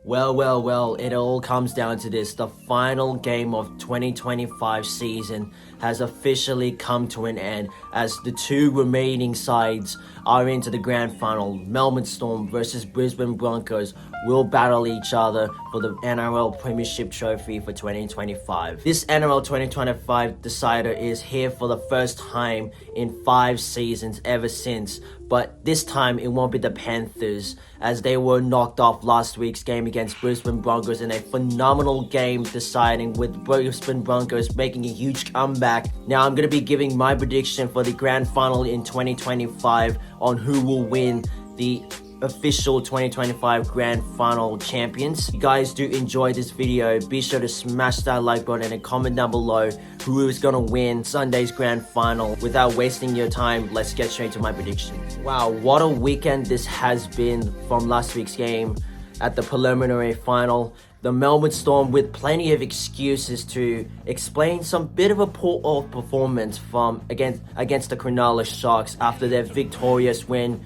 Well, it all comes down to this. The final game of 2025 season has officially come to an end as the two remaining sides are into the grand final. Melbourne Storm versus Brisbane Broncos will battle each other for the NRL Premiership Trophy for 2025. This NRL 2025 decider is here for the first time in 5 seasons ever since, but this time it won't be the Panthers, as they were knocked off last week's game against Brisbane Broncos in a phenomenal game deciding, with Brisbane Broncos making a huge comeback. Now I'm going to be giving my prediction for the grand final in 2025 on who will win the official 2025 grand final champions. If you guys do enjoy this video, be sure to smash that like button and comment down below who is gonna win Sunday's grand final. Without wasting your time, let's get straight to my prediction. Wow, what a weekend this has been from last week's game at the preliminary final. The Melbourne Storm, with plenty of excuses to explain some bit of a poor performance from against the Cronulla Sharks after their victorious win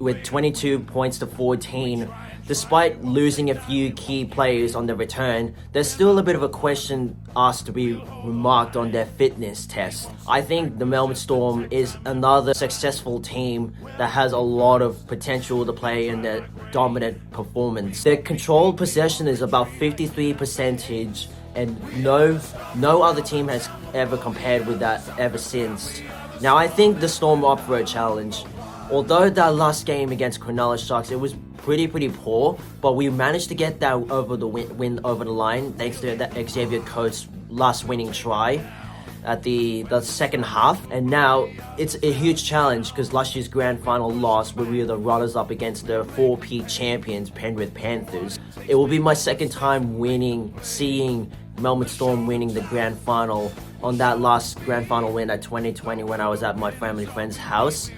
with 22 points to 14. Despite losing a few key players on the return, there's still a bit of a question asked to be remarked on their fitness test. I think the Melbourne Storm is another successful team that has a lot of potential to play in their dominant performance. Their controlled possession is about 53%, and no other team has ever compared with that ever since. Now I think the Storm are up for a challenge. Although that last game against Cronulla Sharks, it was pretty poor, but we managed to get that win over the line thanks to that Xavier Coates' last winning try at the second half. And now it's a huge challenge because last year's grand final loss, where we were the runners-up against the 4P champions Penrith Panthers. It will be my second time seeing Melbourne Storm winning the grand final on that last grand final win at 2020 when I was at my family friend's house.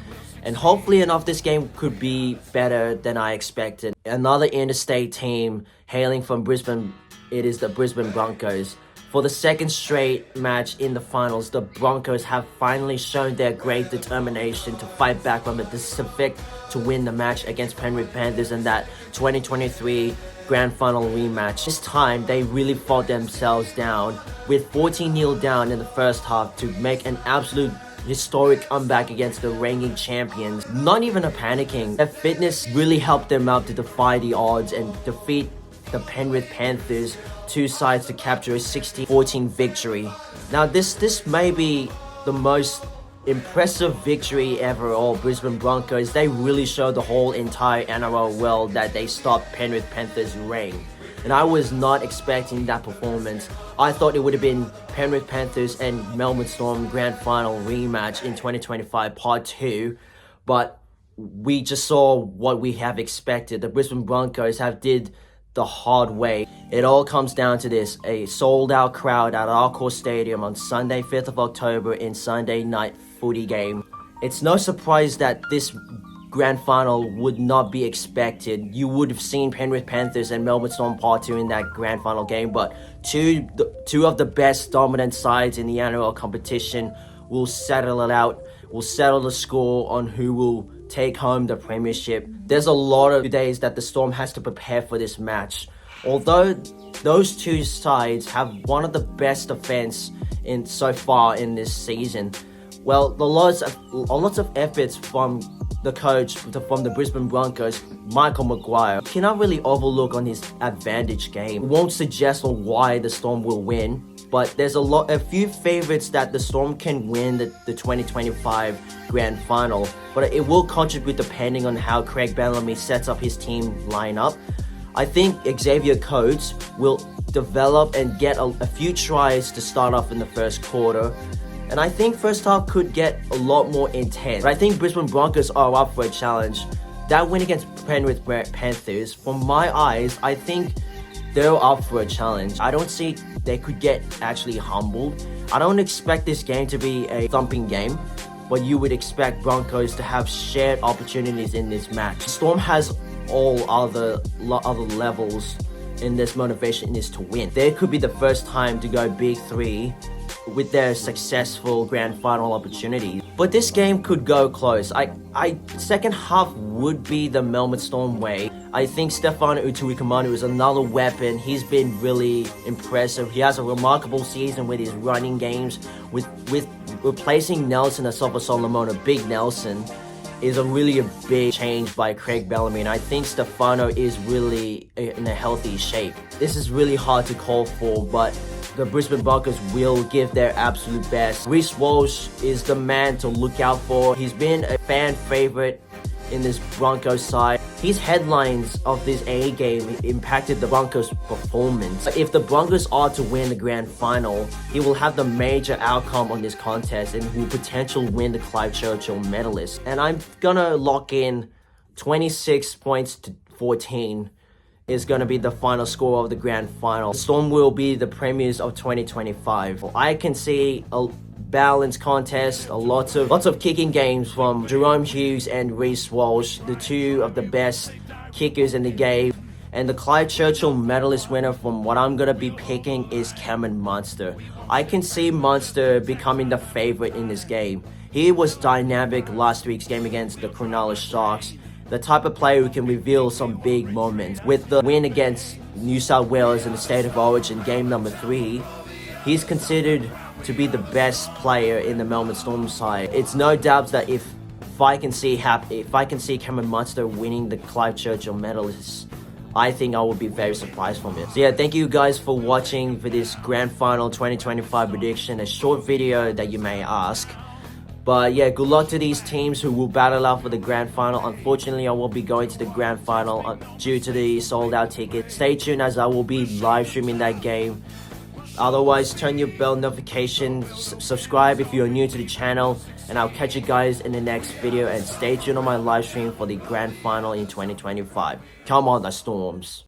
And hopefully enough, this game could be better than I expected. Another interstate team hailing from Brisbane, it is the Brisbane Broncos. For the second straight match in the finals, the Broncos have finally shown their great determination to fight back from the Pacific to win the match against Penrith Panthers in that 2023 grand final rematch. This time, they really fought themselves down with 14-0 down in the first half to make an absolute historic comeback against the reigning champions. Not even a panicking. Their fitness really helped them out to defy the odds and defeat the Penrith Panthers, two sides to capture a 16-14 victory. Now this may be the most impressive victory ever. All Brisbane Broncos, they really showed the whole entire NRL world that they stopped Penrith Panthers' reign. And I was not expecting that performance. I thought it would have been Penrith Panthers and Melbourne Storm grand final rematch in 2025 part 2, but we just saw what we have expected. The Brisbane Broncos have did the hard way. It all comes down to this: a sold-out crowd at Accor Stadium on Sunday 5th of October in Sunday night footy game. It's no surprise that this grand final would not be expected. You would have seen Penrith Panthers and Melbourne Storm part 2 in that grand final game, but two of the best dominant sides in the NRL competition will settle it out, will settle the score on who will take home the premiership. There's a lot of days that the Storm has to prepare for this match. Although those two sides have one of the best defense so far in this season, well, lots of efforts from the coach from the Brisbane Broncos, Michael Maguire, cannot really overlook on his advantage game. It won't suggest on why the Storm will win, but there's a few favorites that the Storm can win the 2025 grand final, but it will contribute depending on how Craig Bellamy sets up his team lineup. I think Xavier Coates will develop and get a few tries to start off in the first quarter. And I think first half could get a lot more intense. But I think Brisbane Broncos are up for a challenge. That win against Penrith Panthers, from my eyes, I think they're up for a challenge. I don't see they could get actually humbled. I don't expect this game to be a thumping game, but you would expect Broncos to have shared opportunities in this match. Storm has all other levels in this motivation is to win. They could be the first time to go big 3 with their successful grand final opportunity. But this game could go close. Second half would be the Melbourne Storm way. I think Stefano Utuikamanu is another weapon. He's been really impressive. He has a remarkable season with his running games. With replacing Nelson Asafa Solomon, Big Nelson, is a big change by Craig Bellamy, and I think Stefano is really in a healthy shape. This is really hard to call for, but the Brisbane Broncos will give their absolute best. Reece Walsh is the man to look out for. He's been a fan favorite in this Broncos side. His headlines of this A game impacted the Broncos' performance. If the Broncos are to win the grand final, he will have the major outcome on this contest and will potentially win the Clive Churchill medalist. And I'm gonna lock in 26 points to 14 is going to be the final score of the grand final. Storm will be the premiers of 2025. I can see a balanced contest, lots of kicking games from Jerome Hughes and Reece Walsh, the two of the best kickers in the game. And the Clive Churchill medalist winner from what I'm going to be picking is Cameron Munster. I can see Munster becoming the favorite in this game. He was dynamic last week's game against the Cronulla Sharks. The type of player who can reveal some big moments. With the win against New South Wales in the State of Origin game number 3, he's considered to be the best player in the Melbourne Storm side. It's no doubt that if I can see Cameron Munster winning the Clive Churchill medalist, I think I would be very surprised from it. So yeah, thank you guys for watching for this grand final 2025 prediction. A short video that you may ask. But yeah, good luck to these teams who will battle out for the grand final. Unfortunately, I won't be going to the grand final due to the sold out ticket. Stay tuned as I will be live streaming that game. Otherwise, turn your bell notification, subscribe if you're new to the channel, and I'll catch you guys in the next video, and stay tuned on my live stream for the grand final in 2025. Come on, the Storms.